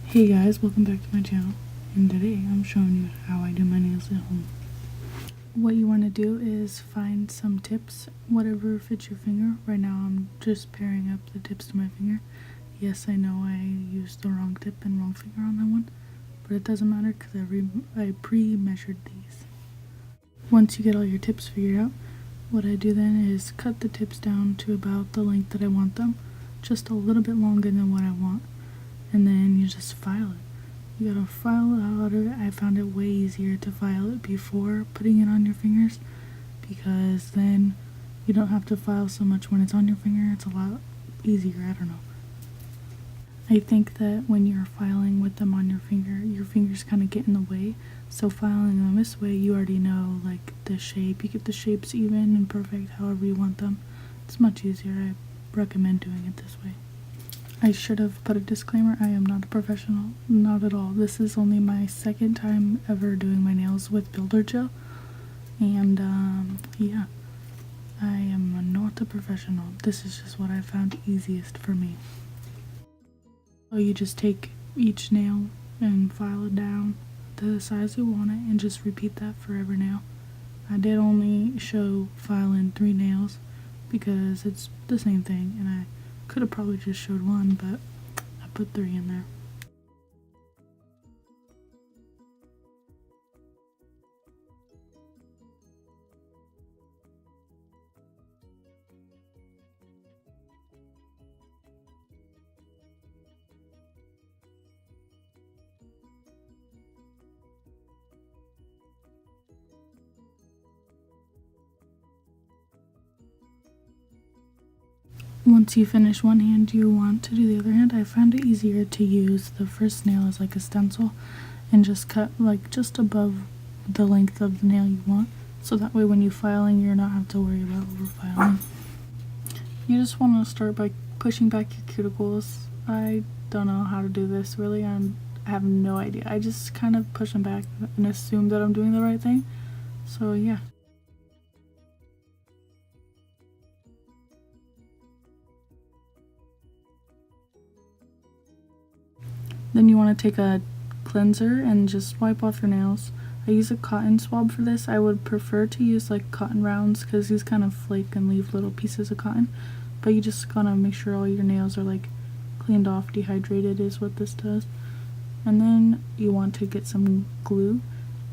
Hey guys, welcome back to my channel, and today I'm showing you how I do my nails at home. What you want to do is find some tips, whatever fits your finger. Right now I'm just pairing up the tips to my finger. Yes, I know I used the wrong tip and wrong finger on that one, but it doesn't matter because I pre-measured these. Once you get all your tips figured out, what I do then is cut the tips down to about the length that I want them, just a little bit longer than what I want. And then you just file it. You gotta file it harder. I found it way easier to file it before putting it on your fingers, because then you don't have to file so much when it's on your finger. It's a lot easier. I don't know. I think that when you're filing with them on your fingers kind of get in the way. So filing them this way, you already know like the shape. You get the shapes even and perfect however you want them. It's much easier. I recommend doing it this way. I should have put a disclaimer, I am not a professional, not at all. This is only my second time ever doing my nails with builder gel, and yeah, I am not a professional. This is just what I found easiest for me. So you just take each nail and file it down to the size you want it and just repeat that for every nail. I did only show filing 3 nails because it's the same thing, and I could have probably just showed 1, but I put 3 in there. Once you finish one hand, you want to do the other hand. I found it easier to use the first nail as like a stencil and just cut like just above the length of the nail you want, so that way when you're filing you're not have to worry about over filing. You just want to start by pushing back your cuticles. I don't know how to do this really. I have no idea. I just kind of push them back and assume that I'm doing the right thing. So yeah. Then you want to take a cleanser and just wipe off your nails. I use a cotton swab for this. I would prefer to use like cotton rounds because these kind of flake and leave little pieces of cotton. But you just gotta make sure all your nails are like cleaned off. Dehydrated is what this does. And then you want to get some glue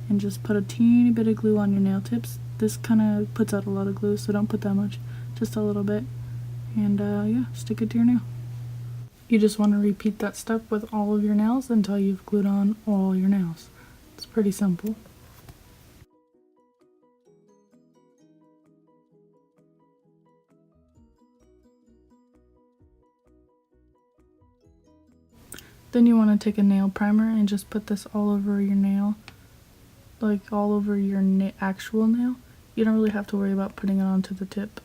and just put a teeny bit of glue on your nail tips. This kind of puts out a lot of glue, so don't put that much, just a little bit. And yeah, stick it to your nail. You just want to repeat that step with all of your nails until you've glued on all your nails. It's pretty simple. Then you want to take a nail primer and just put this all over your nail, like all over your actual nail. You don't really have to worry about putting it onto the tip.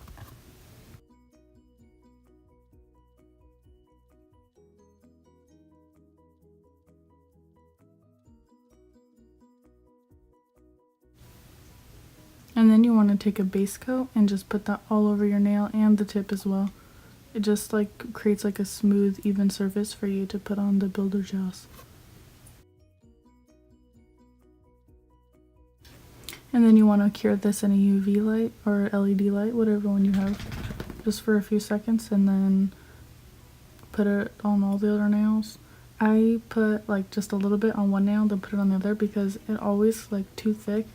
And then you want to take a base coat and just put that all over your nail and the tip as well. It just like creates like a smooth, even surface for you to put on the builder gels. And then you want to cure this in a UV light or LED light, whatever one you have, just for a few seconds, and then put it on all the other nails. I put like just a little bit on one nail, then put it on the other, because it always like too thick.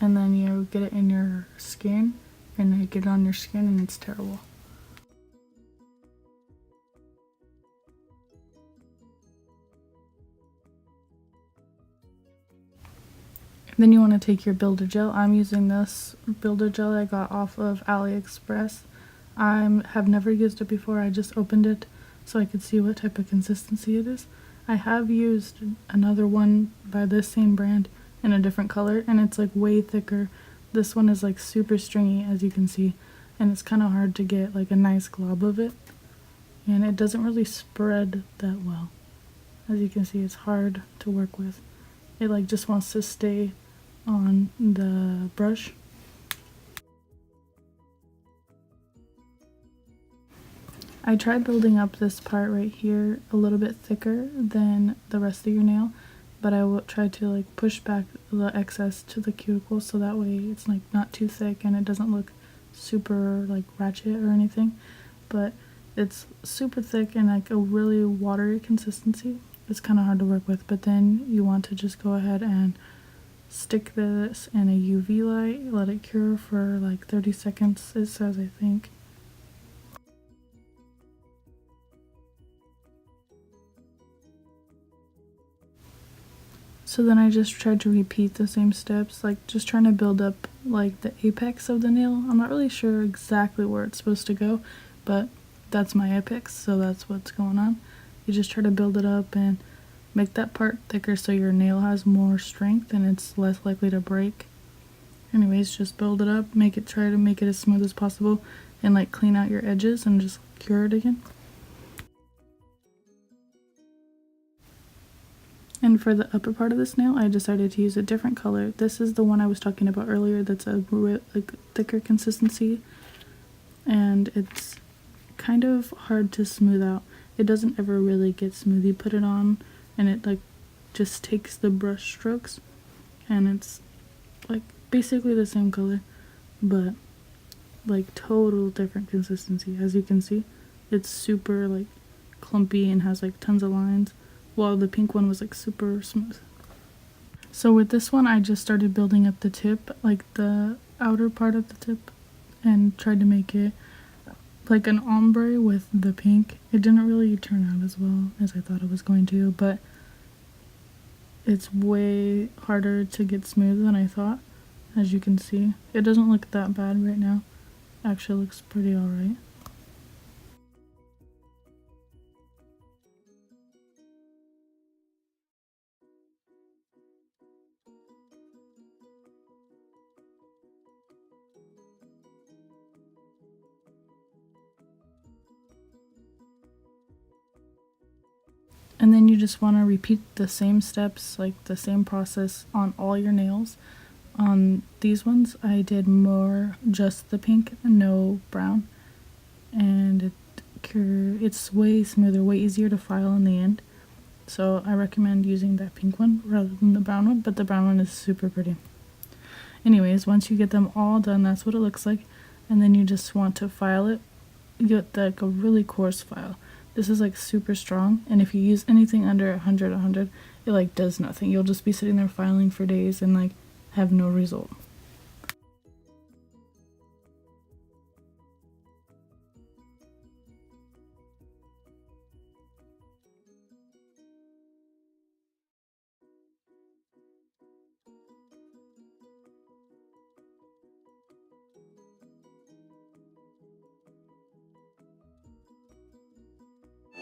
And then you get it in your skin, and you get it on your skin, and it's terrible. Then you want to take your builder gel. I'm using this builder gel I got off of Alliexpress. I have never used it before. I just opened it so I could see what type of consistency it is. I have used another one by this same brand in a different color, and it's like way thicker. This one is like super stringy, as you can see, and it's kind of hard to get like a nice glob of it, and it doesn't really spread that well. As you can see, it's hard to work with. It like just wants to stay on the brush. I tried building up this part right here a little bit thicker than the rest of your nail, but I will try to like push back the excess to the cuticle so that way it's like not too thick and it doesn't look super like ratchet or anything. But it's super thick and like a really watery consistency. It's kind of hard to work with, but then you want to just go ahead and stick this in a UV light, let it cure for like 30 seconds, it says, I think. So then I just tried to repeat the same steps, like just trying to build up like the apex of the nail. I'm not really sure exactly where it's supposed to go, but that's my apex, so that's what's going on. You just try to build it up and make that part thicker so your nail has more strength and it's less likely to break. Anyways, just build it up, try to make it as smooth as possible, and like clean out your edges and just cure it again. And for the upper part of this nail, I decided to use a different color. This is the one I was talking about earlier that's a like thicker consistency, and it's kind of hard to smooth out. It doesn't ever really get smooth. You put it on and it like just takes the brush strokes, and it's like basically the same color, but like total different consistency. As you can see, it's super like clumpy and has like tons of lines, while the pink one was like super smooth. So with this one, I just started building up the tip, like the outer part of the tip, and tried to make it like an ombre with the pink. It didn't really turn out as well as I thought it was going to, but it's way harder to get smooth than I thought. As you can see, it doesn't look that bad right now. Actually looks pretty alright. And then you just want to repeat the same steps, like the same process on all your nails. On these ones, I did more just the pink, no brown, and it's way smoother, way easier to file in the end. So I recommend using that pink one rather than the brown one, but the brown one is super pretty. Anyways, once you get them all done, that's what it looks like, and then you just want to file it. You get like a really coarse file. This is like super strong, and if you use anything under 100, it like does nothing. You'll just be sitting there filing for days and like have no result.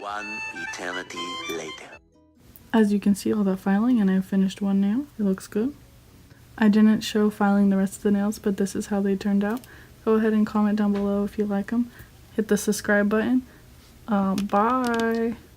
One eternity later. As you can see, all that filing, and I finished one nail. It looks good. I didn't show filing the rest of the nails, but this is how they turned out. Go ahead and comment down below if you like them. Hit the subscribe button. Bye!